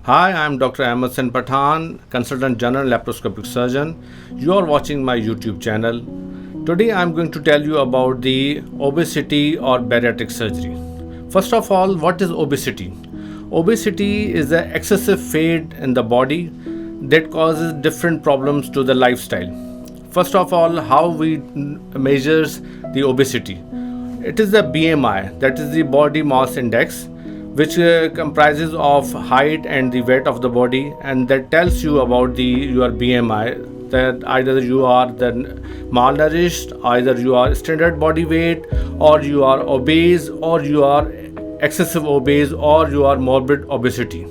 Hi, I'm Dr. Ahmed Sen Pathan, Consultant General Laparoscopic Surgeon. You are watching my YouTube channel. Today I'm going to tell you about the obesity or bariatric surgery. First of all, what is obesity? Obesity is the excessive fat in the body that causes different problems to the lifestyle. First of all, how we measures the obesity? It is the BMI, that is the body mass index, which comprises of height and the weight of the body, and that tells you about the your BMI, that either you are the malnourished, either you are standard body weight, or you are obese, or you are excessive obese, or you are morbid obesity.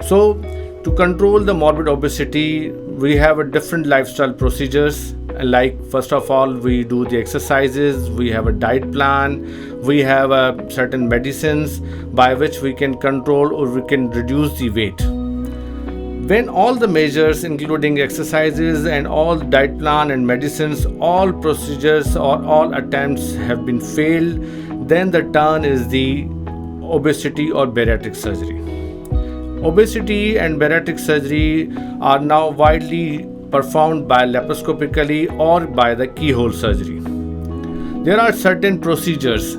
So to control the morbid obesity, we have a different lifestyle procedures. Like, first of all, we do the exercises, we have a diet plan, we have certain medicines by which we can control or we can reduce the weight. When all the measures, including exercises and all diet plan and medicines, all procedures or all attempts have been failed, then the turn is the obesity or bariatric surgery. Obesity and bariatric surgery are now widely performed by laparoscopically or by the keyhole surgery. There are certain procedures.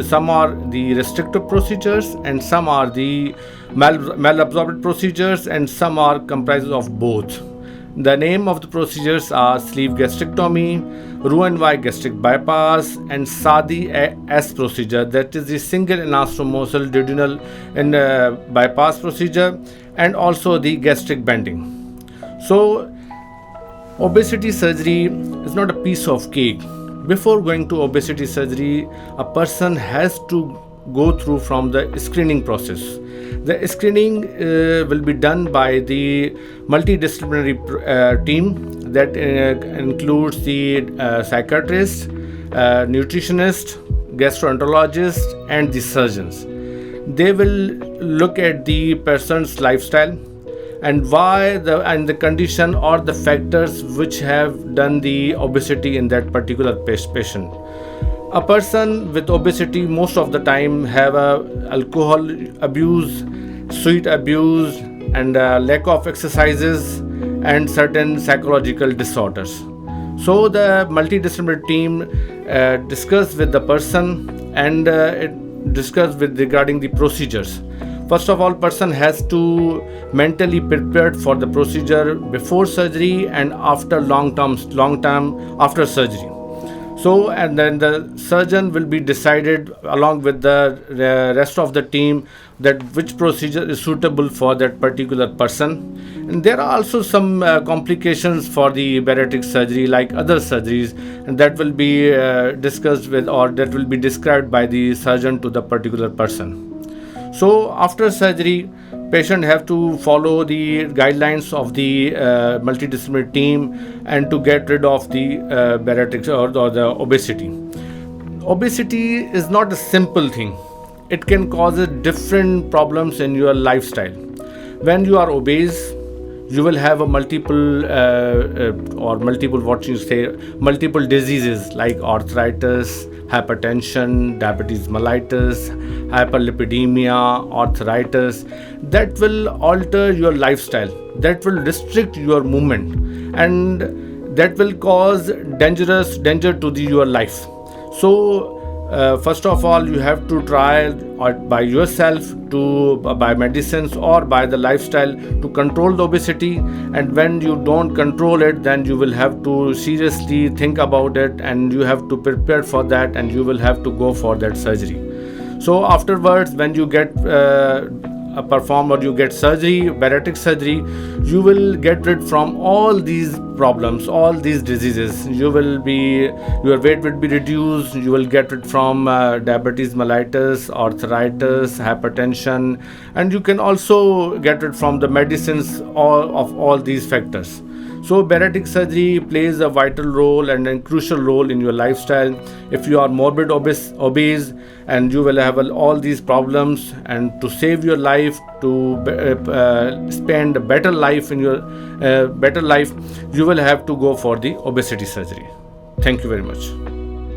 Some are the restrictive procedures, and some are the malabsorbed procedures, and some are comprises of both. The name of the procedures are sleeve gastrectomy, Roux-en-Y gastric bypass, and SADI S procedure, that is the single anastomosis duodenal bypass procedure, and also the gastric bending. So, obesity surgery is not a piece of cake. Before going to obesity surgery, a person has to go through from the screening process. The screening will be done by the multidisciplinary team that includes the psychiatrist, nutritionist, gastroenterologist, and the surgeons. They will look at the person's lifestyle and the condition or the factors which have done the obesity in that particular patient. A person with obesity most of the time have alcohol abuse, sweet abuse, and lack of exercises, and certain psychological disorders. So the multidisciplinary team discuss with the person and discuss with regarding the procedures. First of all, person has to mentally prepared for the procedure before surgery and after long term after surgery. So, and then the surgeon will be decided along with the rest of the team that which procedure is suitable for that particular person. And there are also some complications for the bariatric surgery like other surgeries, and that will be discussed with, or that will be described by the surgeon to the particular person. So after surgery, patient have to follow the guidelines of the multidisciplinary team and to get rid of the bariatric or the obesity. Obesity is not a simple thing. It can cause different problems in your lifestyle. When you are obese, you will have a multiple diseases like arthritis, hypertension, diabetes mellitus, hyperlipidemia, arthritis. That will alter your lifestyle, that will restrict your movement, and that will cause danger to your life. So first of all, you have to try by yourself by medicines or by the lifestyle to control the obesity. And when you don't control it, then you will have to seriously think about it, and you have to prepare for that, and you will have to go for that surgery. So afterwards, when you get perform or you get surgery, bariatric surgery, you will get rid from all these problems, all these diseases. Your weight will be reduced. You will get rid from diabetes mellitus, arthritis, hypertension, and you can also get rid from the medicines of all these factors. So bariatric surgery plays a vital role and a crucial role in your lifestyle. If you are morbid obese, and you will have all these problems, and to save your life, to spend a better life in your better life, you will have to go for the obesity surgery. Thank you very much.